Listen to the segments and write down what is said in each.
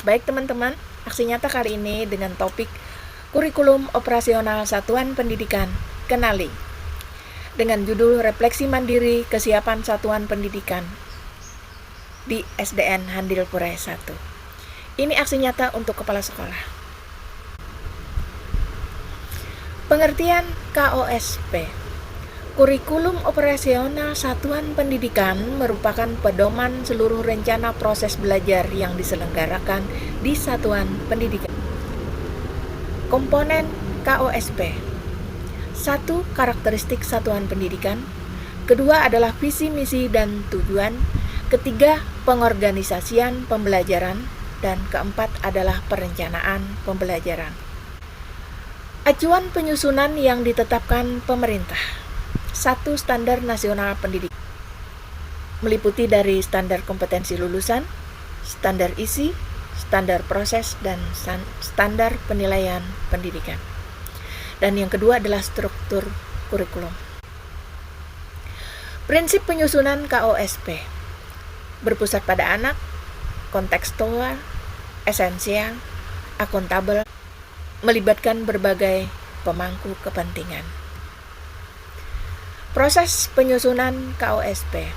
Baik teman-teman, aksi nyata kali ini dengan topik Kurikulum Operasional Satuan Pendidikan Kenali dengan judul Refleksi Mandiri Kesiapan Satuan Pendidikan di SDN Handil Puraya 1. Ini aksi nyata untuk kepala sekolah. Pengertian KOSP. Kurikulum Operasional Satuan Pendidikan merupakan pedoman seluruh rencana proses belajar yang diselenggarakan di satuan pendidikan. Komponen KOSP. 1. Karakteristik satuan pendidikan. Kedua adalah visi, misi, dan tujuan. Ketiga, pengorganisasian pembelajaran. Dan keempat adalah perencanaan pembelajaran. Acuan penyusunan yang ditetapkan pemerintah. 1. Standar Nasional Pendidikan meliputi dari standar kompetensi lulusan, standar isi, standar proses, dan standar penilaian pendidikan. Dan yang kedua adalah struktur kurikulum. Prinsip penyusunan KOSP berpusat pada anak, kontekstual, esensial, akuntabel, melibatkan berbagai pemangku kepentingan. Proses penyusunan KOSP.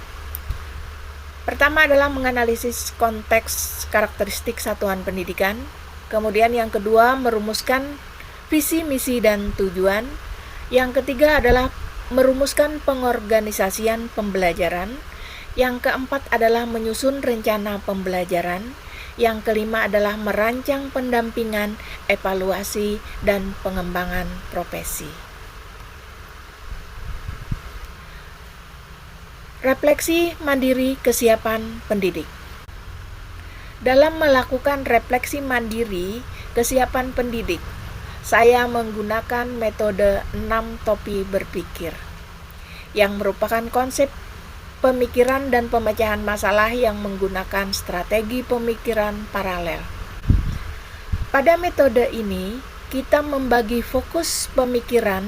Pertama adalah menganalisis konteks karakteristik satuan pendidikan. Kemudian yang kedua merumuskan visi, misi, dan tujuan. Yang ketiga adalah merumuskan pengorganisasian pembelajaran. Yang keempat adalah menyusun rencana pembelajaran. Yang kelima adalah merancang pendampingan, evaluasi, dan pengembangan profesi. Refleksi mandiri kesiapan pendidik. Dalam melakukan refleksi mandiri kesiapan pendidik, saya menggunakan metode 6 topi berpikir, yang merupakan konsep pemikiran dan pemecahan masalah yang menggunakan strategi pemikiran paralel. Pada metode ini, kita membagi fokus pemikiran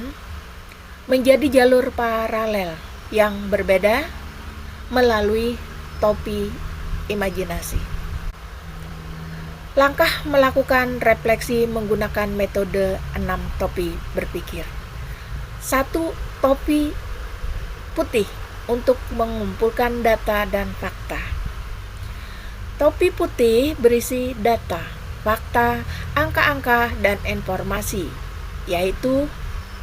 menjadi jalur paralel yang berbeda melalui topi imajinasi. Langkah melakukan refleksi menggunakan metode 6 topi berpikir. 1. Topi putih untuk mengumpulkan data dan fakta. Topi putih berisi data, fakta, angka-angka, dan informasi, yaitu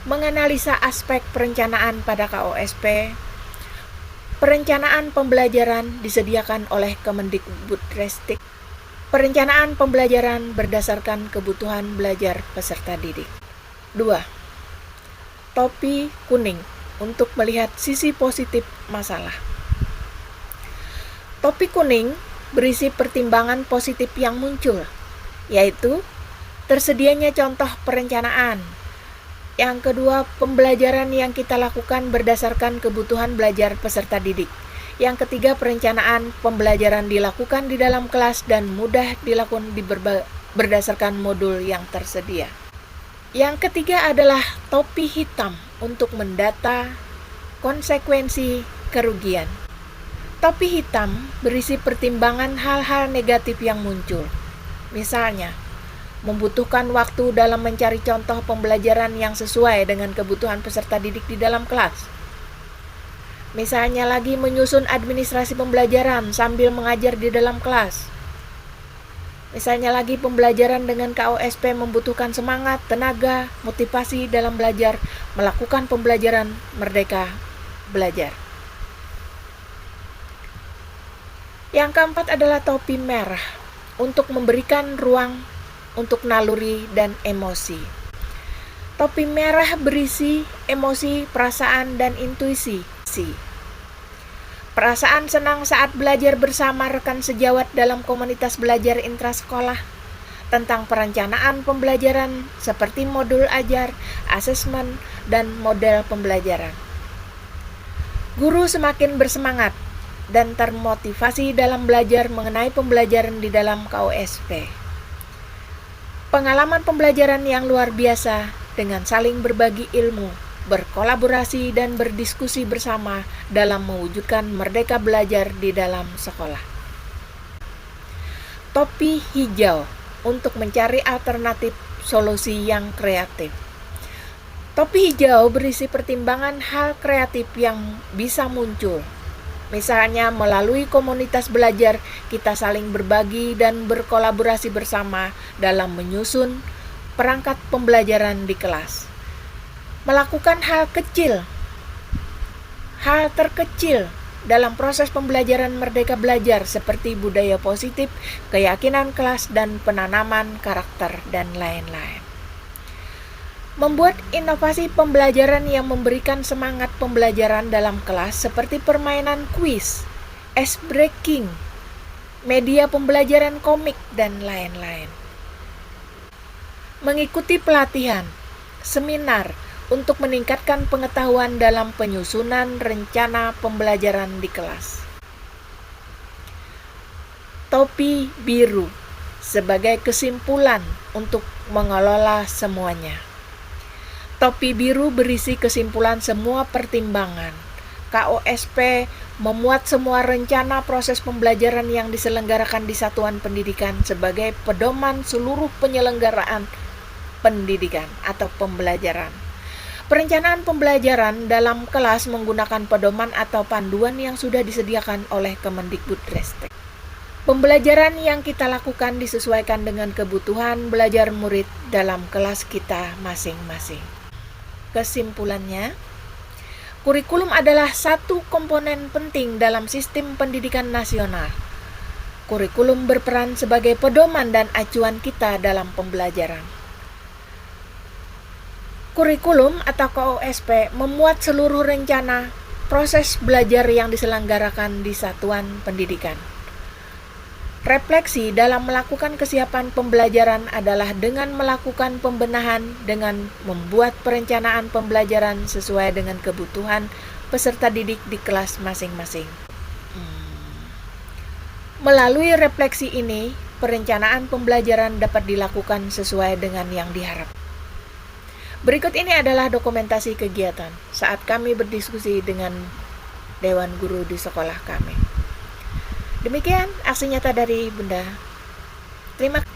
menganalisa aspek perencanaan pada KOSP. Perencanaan pembelajaran disediakan oleh Kemendikbudristek. Perencanaan pembelajaran berdasarkan kebutuhan belajar peserta didik. 2. Topi kuning untuk melihat sisi positif masalah. Topi kuning berisi pertimbangan positif yang muncul, yaitu tersedianya contoh perencanaan. Yang kedua, pembelajaran yang kita lakukan berdasarkan kebutuhan belajar peserta didik. Yang ketiga, perencanaan pembelajaran dilakukan di dalam kelas dan mudah dilakukan berdasarkan modul yang tersedia. Yang ketiga adalah topi hitam untuk mendata konsekuensi kerugian. Topi hitam berisi pertimbangan hal-hal negatif yang muncul. Misalnya, membutuhkan waktu dalam mencari contoh pembelajaran yang sesuai dengan kebutuhan peserta didik di dalam kelas. Misalnya lagi menyusun administrasi pembelajaran sambil mengajar di dalam kelas. Misalnya lagi pembelajaran dengan KOSP membutuhkan semangat, tenaga, motivasi dalam belajar, melakukan pembelajaran merdeka belajar. Yang keempat adalah topi merah untuk memberikan ruang untuk naluri dan emosi. Topi merah berisi emosi, perasaan, dan intuisi. Perasaan senang saat belajar bersama rekan sejawat dalam komunitas belajar intrasekolah tentang perencanaan pembelajaran seperti modul ajar, asesmen, dan model pembelajaran. Guru semakin bersemangat dan termotivasi dalam belajar mengenai pembelajaran di dalam KOSP. Pengalaman pembelajaran yang luar biasa dengan saling berbagi ilmu, berkolaborasi, dan berdiskusi bersama dalam mewujudkan merdeka belajar di dalam sekolah. topi hijau untuk mencari alternatif solusi yang kreatif. Topi hijau berisi pertimbangan hal kreatif yang bisa muncul. Misalnya melalui komunitas belajar, kita saling berbagi dan berkolaborasi bersama dalam menyusun perangkat pembelajaran di kelas. Melakukan hal terkecil dalam proses pembelajaran Merdeka Belajar seperti budaya positif, keyakinan kelas, dan penanaman karakter, dan lain-lain. Membuat inovasi pembelajaran yang memberikan semangat pembelajaran dalam kelas seperti permainan kuis, ice breaking, media pembelajaran komik, dan lain-lain. Mengikuti pelatihan, seminar, untuk meningkatkan pengetahuan dalam penyusunan rencana pembelajaran di kelas. Topi biru sebagai kesimpulan untuk mengelola semuanya. Topi biru berisi kesimpulan semua pertimbangan. KOSP memuat semua rencana proses pembelajaran yang diselenggarakan di satuan pendidikan sebagai pedoman seluruh penyelenggaraan pendidikan atau pembelajaran. Perencanaan pembelajaran dalam kelas menggunakan pedoman atau panduan yang sudah disediakan oleh Kemendikbudristek. Pembelajaran yang kita lakukan disesuaikan dengan kebutuhan belajar murid dalam kelas kita masing-masing. Kesimpulannya, kurikulum adalah satu komponen penting dalam sistem pendidikan nasional. Kurikulum berperan sebagai pedoman dan acuan kita dalam pembelajaran. Kurikulum atau KOSP memuat seluruh rencana proses belajar yang diselenggarakan di satuan pendidikan. Refleksi dalam melakukan kesiapan pembelajaran adalah dengan melakukan pembenahan dengan membuat perencanaan pembelajaran sesuai dengan kebutuhan peserta didik di kelas masing-masing. Melalui refleksi ini, perencanaan pembelajaran dapat dilakukan sesuai dengan yang diharapkan. Berikut ini adalah dokumentasi kegiatan saat kami berdiskusi dengan Dewan Guru di sekolah kami. Demikian aksi nyata dari Bunda. Terima kasih.